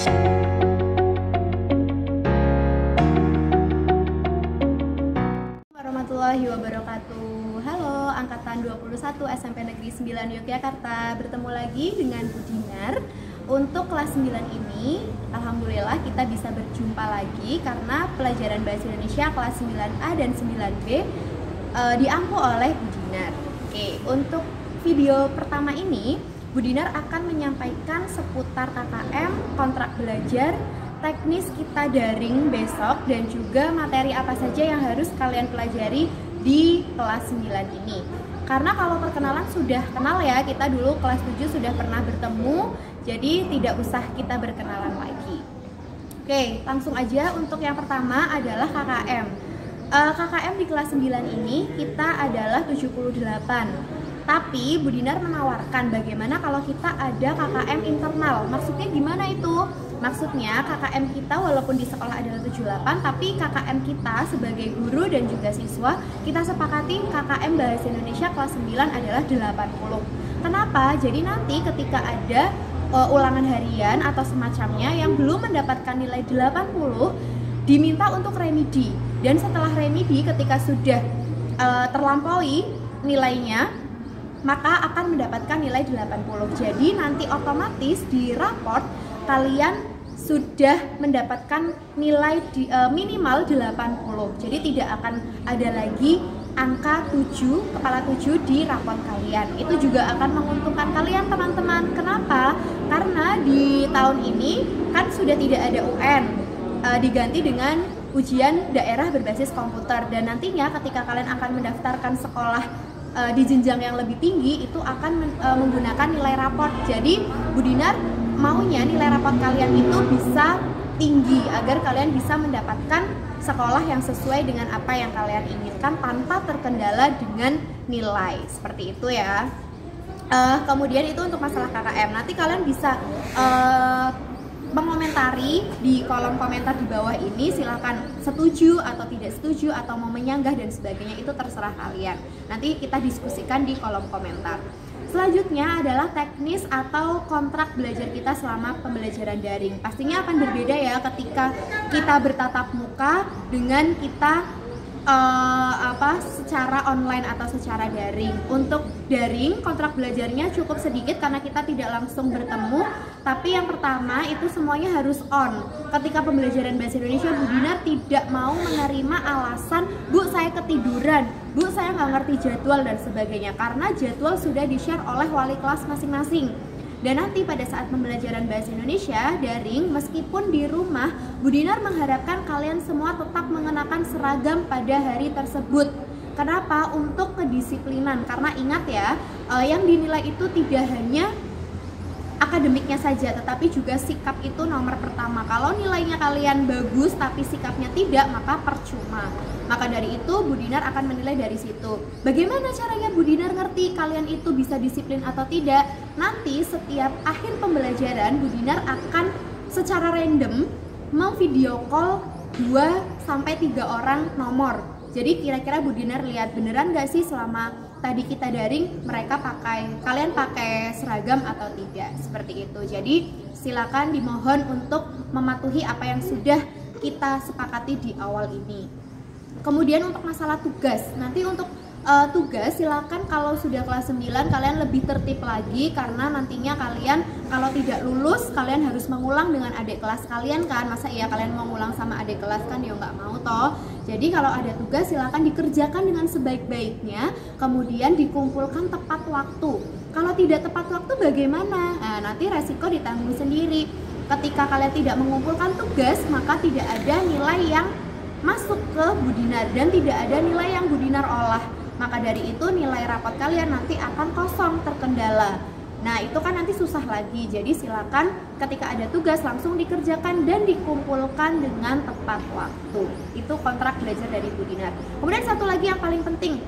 Warahmatullahi wabarakatuh. Halo, angkatan 21 SMP Negeri 9 Yogyakarta. Bertemu lagi dengan Bu Dinar. Untuk kelas 9 ini, alhamdulillah kita bisa berjumpa lagi karena pelajaran Bahasa Indonesia kelas 9A dan 9B diampu oleh Bu Dinar. Oke, untuk video pertama ini, Bu Dinar akan menyampaikan seputar KKM, kontrak belajar, teknis kita daring besok, dan juga materi apa saja yang harus kalian pelajari di kelas 9 ini. Karena kalau perkenalan sudah kenal ya, kita dulu kelas 7 sudah pernah bertemu, jadi tidak usah kita berkenalan lagi. Oke, langsung aja untuk yang pertama adalah KKM. KKM di kelas 9 ini kita adalah 78. Tapi Bu Dinar menawarkan bagaimana kalau kita ada KKM internal. Maksudnya gimana itu? Maksudnya KKM kita walaupun di sekolah adalah 78, tapi KKM kita sebagai guru dan juga siswa, kita sepakati KKM Bahasa Indonesia kelas 9 adalah 80. Kenapa? Jadi nanti ketika ada ulangan harian atau semacamnya yang belum mendapatkan nilai 80, diminta untuk remedi. Dan setelah remedi, ketika sudah terlampaui nilainya, maka akan mendapatkan nilai 80. Jadi nanti otomatis di raport kalian sudah mendapatkan nilai minimal 80. Jadi tidak akan ada lagi angka 7, kepala 7 di raport kalian. Itu juga akan menguntungkan kalian teman-teman. Kenapa? Karena di tahun ini kan sudah tidak ada UN, diganti dengan ujian daerah berbasis komputer. Dan nantinya ketika kalian akan mendaftarkan sekolah di jenjang yang lebih tinggi, itu akan menggunakan nilai raport. Jadi Bu Dinar maunya nilai raport kalian itu bisa tinggi agar kalian bisa mendapatkan sekolah yang sesuai dengan apa yang kalian inginkan tanpa terkendala dengan nilai. Seperti itu ya. Kemudian itu untuk masalah KKM. Nanti kalian bisa mengomentari di kolom komentar di bawah ini, silahkan setuju atau tidak setuju atau mau menyanggah dan sebagainya, itu terserah kalian. Nanti kita diskusikan di kolom komentar. Selanjutnya adalah teknis atau kontrak belajar kita selama pembelajaran daring. Pastinya akan berbeda ya ketika kita bertatap muka dengan kita secara online atau secara daring. Untuk daring, kontrak belajarnya cukup sedikit karena kita tidak langsung bertemu. Tapi yang pertama itu semuanya harus on. Ketika pembelajaran Bahasa Indonesia, Bu Dinar tidak mau menerima alasan, Bu saya ketiduran, Bu saya nggak ngerti jadwal dan sebagainya, karena jadwal sudah di-share oleh wali kelas masing-masing. Dan nanti pada saat pembelajaran Bahasa Indonesia daring, meskipun di rumah, Bu Dinar mengharapkan kalian semua tetap mengenakan seragam pada hari tersebut. Kenapa? Untuk kedisiplinan. Karena ingat ya, yang dinilai itu tidak hanya akademiknya saja, tetapi juga sikap itu nomor pertama. Kalau nilainya kalian bagus tapi sikapnya tidak, maka percuma. Maka dari itu Bu Dinar akan menilai dari situ. Bagaimana caranya Bu Dinar ngerti kalian itu bisa disiplin atau tidak? Nanti setiap akhir pembelajaran Bu Dinar akan secara random memvideo call 2-3 orang nomor. Jadi kira-kira Bu Dinar lihat beneran gak sih selama tadi kita daring kalian pakai seragam atau tidak, seperti itu. Jadi silakan dimohon untuk mematuhi apa yang sudah kita sepakati di awal ini. Kemudian untuk masalah tugas, nanti untuk tugas silakan kalau sudah kelas 9 kalian lebih tertib lagi, karena nantinya kalian kalau tidak lulus kalian harus mengulang dengan adik kelas kalian kan. Masa iya kalian mau ngulang sama adik kelas kan, ya nggak mau toh. Jadi kalau ada tugas silakan dikerjakan dengan sebaik-baiknya, kemudian dikumpulkan tepat waktu. Kalau tidak tepat waktu bagaimana? Nah, nanti resiko ditanggung sendiri. Ketika kalian tidak mengumpulkan tugas, maka tidak ada nilai yang masuk ke Bu Dinar dan tidak ada nilai yang Bu Dinar olah. Maka dari itu nilai rapot kalian nanti akan kosong, terkendala. Nah itu kan nanti susah lagi. Jadi silakan ketika ada tugas langsung dikerjakan dan dikumpulkan dengan tepat waktu. Itu kontrak belajar dari Bu Dinar. Kemudian satu lagi yang paling penting,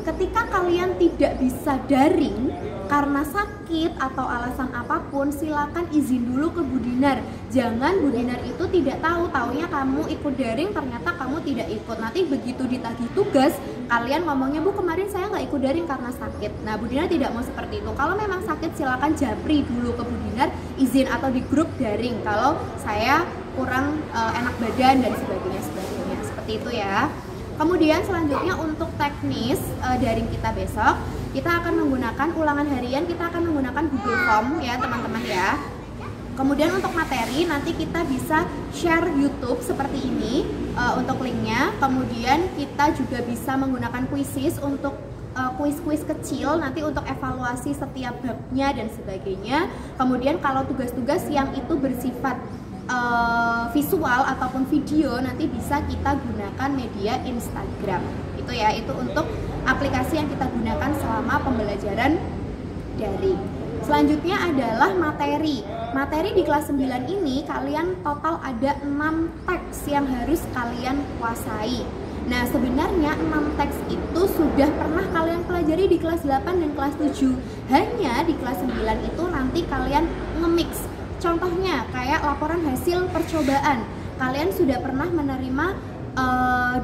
ketika kalian tidak bisa daring karena sakit atau alasan apapun, silakan izin dulu ke Bu Dinar. Jangan Bu Dinar itu tidak tahu, taunya kamu ikut daring, ternyata kamu tidak ikut. Nanti begitu ditagih tugas, kalian ngomongnya, Bu kemarin saya nggak ikut daring karena sakit. Nah Bu Dinar tidak mau seperti itu. Kalau memang sakit silakan japri dulu ke Bu Dinar, izin atau di grup daring. Kalau saya kurang enak badan dan sebagainya, seperti itu ya. Kemudian selanjutnya untuk teknis daring kita besok, kita akan menggunakan ulangan harian, kita akan menggunakan Google Form ya teman-teman ya. Kemudian untuk materi nanti kita bisa share YouTube seperti ini untuk linknya. Kemudian kita juga bisa menggunakan quizzes untuk kuis-kuis kecil nanti untuk evaluasi setiap babnya dan sebagainya. Kemudian kalau tugas-tugas yang itu bersifat visual ataupun video nanti bisa kita gunakan media Instagram. Itu ya, itu untuk aplikasi yang kita gunakan selama pembelajaran daring. Selanjutnya adalah materi. Materi di kelas 9 ini kalian total ada 6 teks yang harus kalian kuasai. Nah sebenarnya 6 teks itu sudah pernah kalian pelajari di kelas 8 dan kelas 7. Hanya di kelas 9 itu nanti kalian nge-mix. Contohnya kayak laporan hasil percobaan. Kalian sudah pernah menerima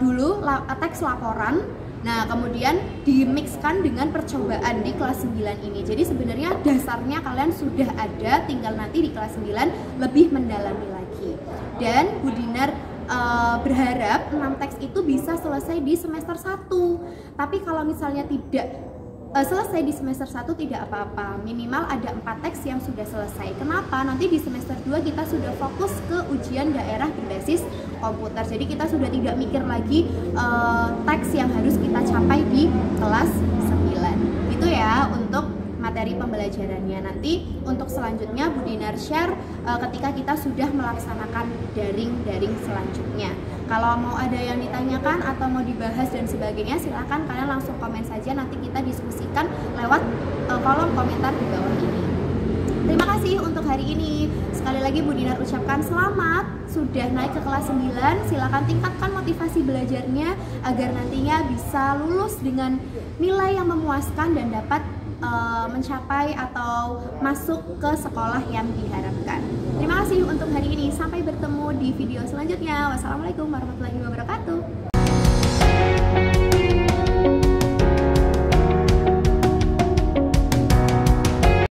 dulu teks laporan. Nah kemudian dimixkan dengan percobaan di kelas 9 ini. Jadi sebenarnya dasarnya kalian sudah ada, tinggal nanti di kelas 9 lebih mendalami lagi. Dan Bu Dinar berharap 6 teks itu bisa selesai di semester 1. Tapi kalau misalnya tidak selesai di semester 1 tidak apa-apa, minimal ada 4 teks yang sudah selesai. Kenapa? Nanti di semester 2 kita sudah fokus ke ujian daerah berbasis komputer. Jadi kita sudah tidak mikir lagi teks yang harus kita capai di kelas 9. Itu ya untuk materi pembelajarannya. Nanti untuk selanjutnya Bu Dinar share ketika kita sudah melaksanakan daring selanjutnya. Kalau mau ada yang ditanyakan atau mau dibahas dan sebagainya, silahkan kalian langsung komen saja, nanti kita diskusikan lewat kolom komentar di bawah ini. Terima kasih untuk hari ini. Sekali lagi Bu Dinar ucapkan selamat sudah naik ke kelas 9. Silahkan tingkatkan motivasi belajarnya agar nantinya bisa lulus dengan nilai yang memuaskan dan dapat mencapai atau masuk ke sekolah yang diharapkan. Terima kasih untuk hari ini. Sampai bertemu di video selanjutnya. Wassalamualaikum warahmatullahi wabarakatuh.